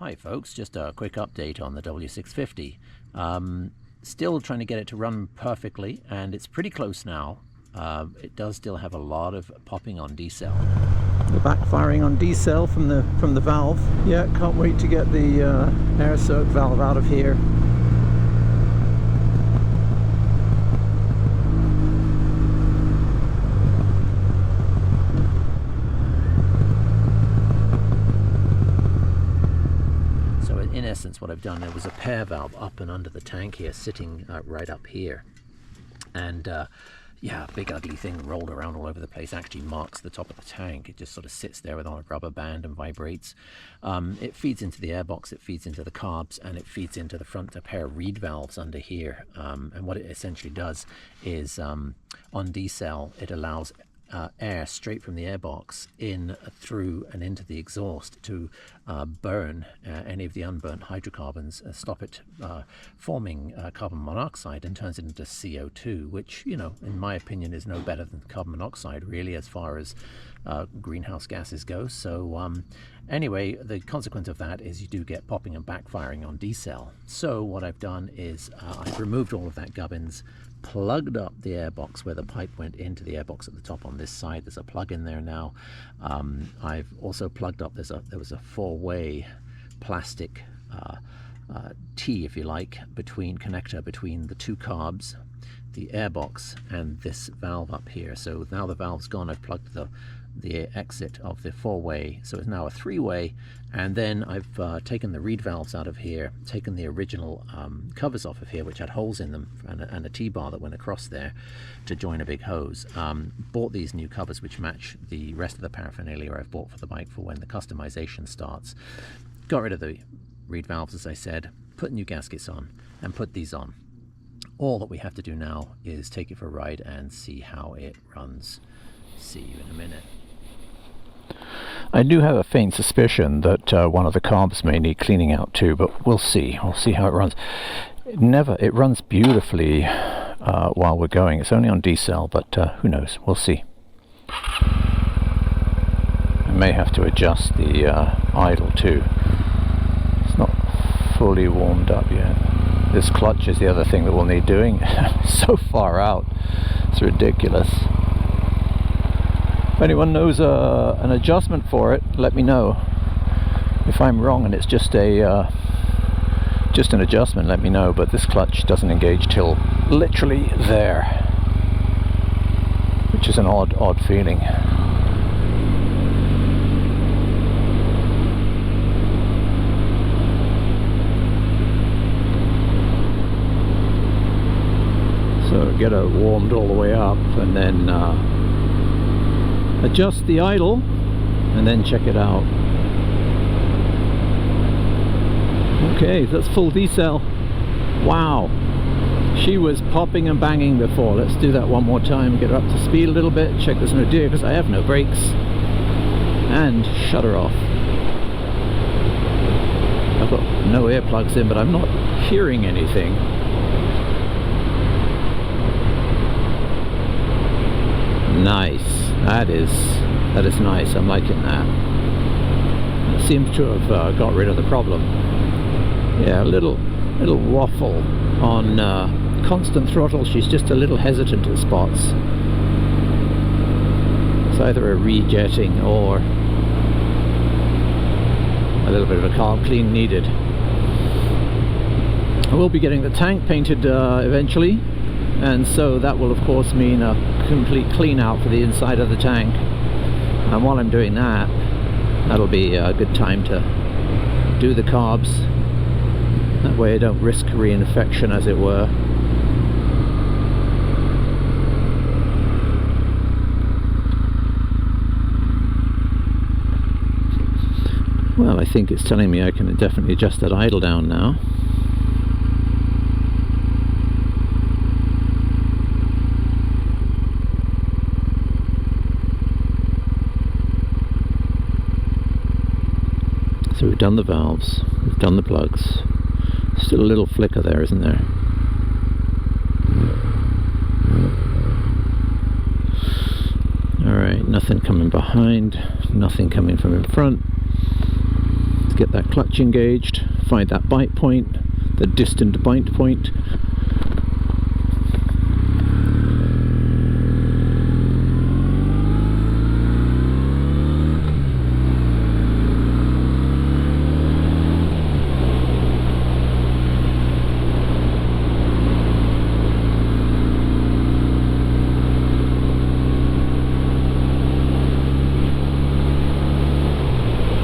Hi folks, just a quick update on the W650. Still trying to get it to run perfectly, and it's pretty close now. It does still have a lot of popping on decel. The backfiring on decel from the valve. Yeah, can't wait to get the air soak valve out of here. In essence, what I've done, there was a pair valve up and under the tank here, sitting right up here, and yeah, big ugly thing rolled around all over the place, actually marks the top of the tank. It just sort of sits there on a rubber band and vibrates. It feeds into the airbox, it feeds into the carbs, and it feeds into the front, a pair of reed valves under here. And what it essentially does is, on decel, it allows air straight from the airbox in through and into the exhaust to burn any of the unburnt hydrocarbons, stop it forming carbon monoxide, and turns it into CO2, which, you know, in my opinion is no better than carbon monoxide really as far as greenhouse gases go. So anyway, the consequence of that is you do get popping and backfiring on decel. So what I've done is I've removed all of that gubbins, plugged up the airbox where the pipe went into the airbox at the top on this side. There's a plug in there now. I've also plugged up, there was a four-way plastic T, if you like, connector between the two carbs, the airbox, and this valve up here. So now the valve's gone. I've plugged the exit of the four-way, so it's now a three-way, and then I've taken the reed valves out of here, taken the original covers off of here, which had holes in them, and a T-bar that went across there to join a big hose. Bought these new covers which match the rest of the paraphernalia I've bought for the bike for when the customization starts. Got rid of the reed valves, as I said, put new gaskets on, and put these on. All that we have to do now is take it for a ride and see how it runs. See you in a minute. I do have a faint suspicion that one of the carbs may need cleaning out too, but we'll see. We'll see how it runs. It runs beautifully while we're going. It's only on decel, but who knows? We'll see. I may have to adjust the idle too. It's not fully warmed up yet. This clutch is the other thing that we'll need doing. So far out. It's ridiculous. If anyone knows an adjustment for it, let me know. If I'm wrong and it's just an adjustment, let me know. But this clutch doesn't engage till literally there, which is an odd feeling. So get it warmed all the way up, and then adjust the idle, and then check it out. Okay, that's full decel. Wow, she was popping and banging before. Let's do that one more time, get her up to speed a little bit, check there's no deer because I have no brakes, and shut her off. I've got no earplugs in, but I'm not hearing anything. Nice. That is nice. I'm liking that. It seems to have got rid of the problem. Yeah, a little waffle on constant throttle. She's just a little hesitant at spots. It's either a rejetting or a little bit of a carb clean needed. I will be getting the tank painted eventually, and so that will of course mean a complete clean out for the inside of the tank. And while I'm doing that, that'll be a good time to do the carbs. That way I don't risk reinfection, as it were. Well, I think it's telling me I can definitely adjust that idle down now. So we've done the valves, we've done the plugs. Still a little flicker there, isn't there? Alright, nothing coming behind, nothing coming from in front. get that clutch engaged, find that bite point, the distant bite point.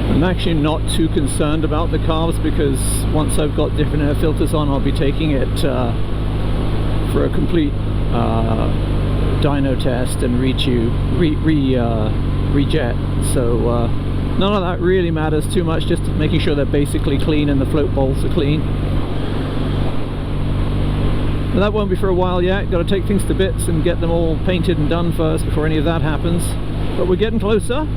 I'm actually not too concerned about the carbs, because once I've got different air filters on, I'll be taking it for a complete dyno test and rejet. So none of that really matters too much, just making sure they're basically clean and the float bolts are clean. But that won't be for a while yet. Got to take things to bits and get them all painted and done first before any of that happens. But we're getting closer.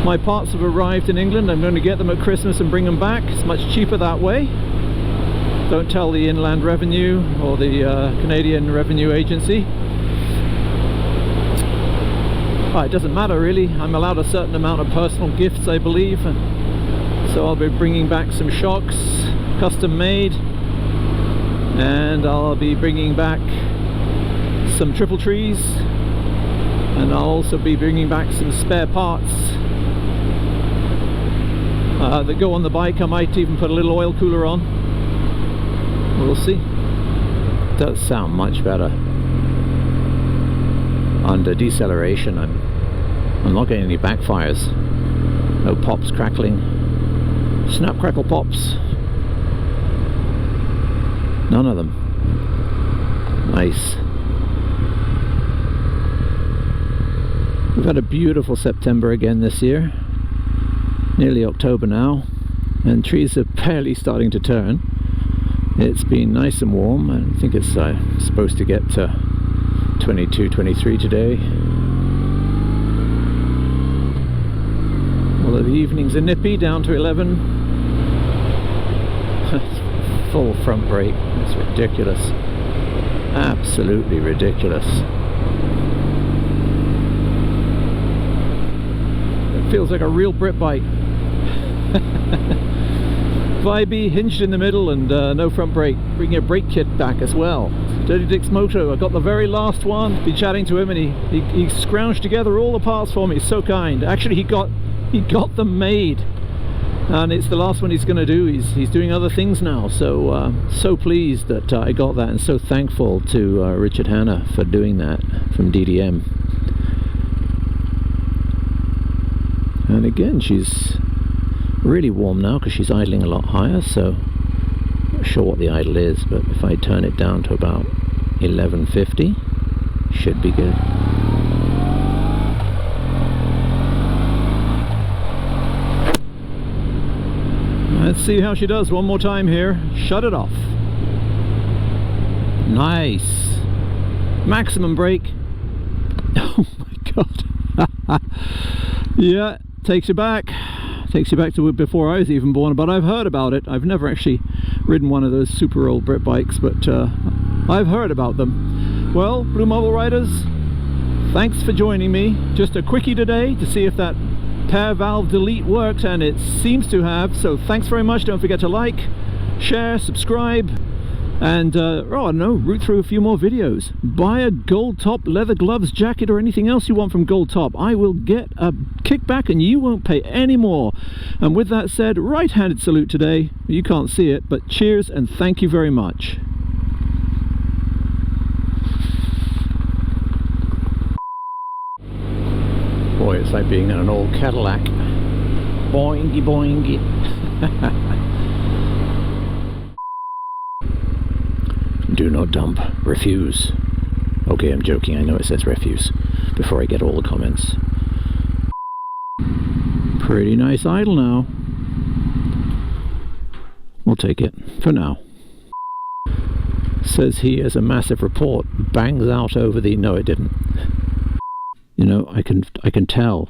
My parts have arrived in England. I'm going to get them at Christmas and bring them back. It's much cheaper that way. Don't tell the Inland Revenue or the Canadian Revenue Agency. It doesn't matter really. I'm allowed a certain amount of personal gifts, I believe. So I'll be bringing back some shocks, custom made. And I'll be bringing back some triple trees. And I'll also be bringing back some spare parts that go on the bike. I might even put a little oil cooler on. We'll see. Does sound much better. Under deceleration, I'm not getting any backfires. No pops crackling. Snap crackle pops. None of them. Nice. We've had a beautiful September again this year. Nearly October now, and trees are barely starting to turn. It's been nice and warm. I think it's supposed to get to 22, 23 today. Although the evenings are nippy, down to 11. Full front brake. It's ridiculous. Absolutely ridiculous. It feels like a real Brit bike. Vibey, hinged in the middle, and no front brake. Bringing a brake kit back as well. Dirty Dick's Moto, I got the very last one. Been chatting to him, and he scrounged together all the parts for me. So kind. Actually, he got them made, and it's the last one he's going to do. He's doing other things now. So so pleased that I got that, and so thankful to Richard Hanna for doing that from DDM. And again, she's really warm now because she's idling a lot higher, so not sure what the idle is, but if I turn it down to about 1150, should be good. Let's see how she does one more time here. Shut it off. Nice. Maximum brake. Oh my god. Yeah, takes you back. Takes you back to before I was even born, but I've heard about it. I've never actually ridden one of those super old Brit bikes, but I've heard about them. Well, Blue Marble Riders, thanks for joining me. Just a quickie today to see if that pair valve delete worked, and it seems to have. So thanks very much. Don't forget to like, share, subscribe, and I don't know, root through a few more videos. Buy a gold top leather gloves, jacket, or anything else you want from Gold Top. I will get a kickback and you won't pay any more. And with that said, right-handed salute today. You can't see it, but cheers and thank you very much. Boy, it's like being in an old Cadillac. Boingy boingy. Do not dump. Refuse. Okay, I'm joking. I know it says refuse. Before I get all the comments. Pretty nice idle now. We'll take it for now. Says he has a massive report. Bangs out over the... No, it didn't. You know, I can tell.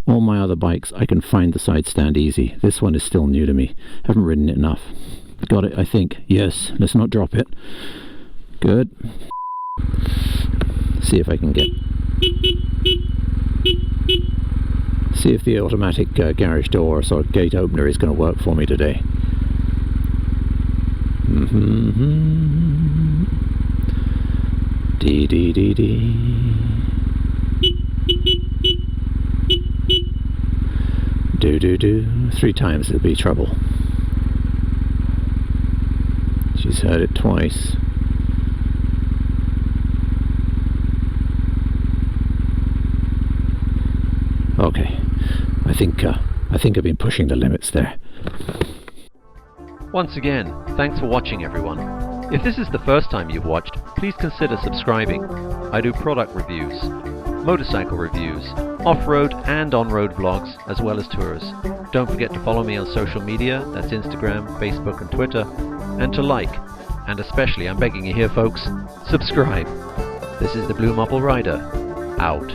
All my other bikes, I can find the side stand easy. This one is still new to me. Haven't ridden it enough. Got it, I think. Yes, let's not drop it. Good. See if I can get See if the automatic garage door, sort of gate opener, is going to work for me today. Dee dee dee dee. Do do do. 3 times it'll be trouble. She's heard it twice. Okay, I think I've been pushing the limits there. Once again, thanks for watching everyone. If this is the first time you've watched, please consider subscribing. I do product reviews, motorcycle reviews, off-road and on-road vlogs, as well as tours. Don't forget to follow me on social media, that's Instagram, Facebook and Twitter, and to like, and especially, I'm begging you here folks, subscribe. This is the Blue Marble Rider, out.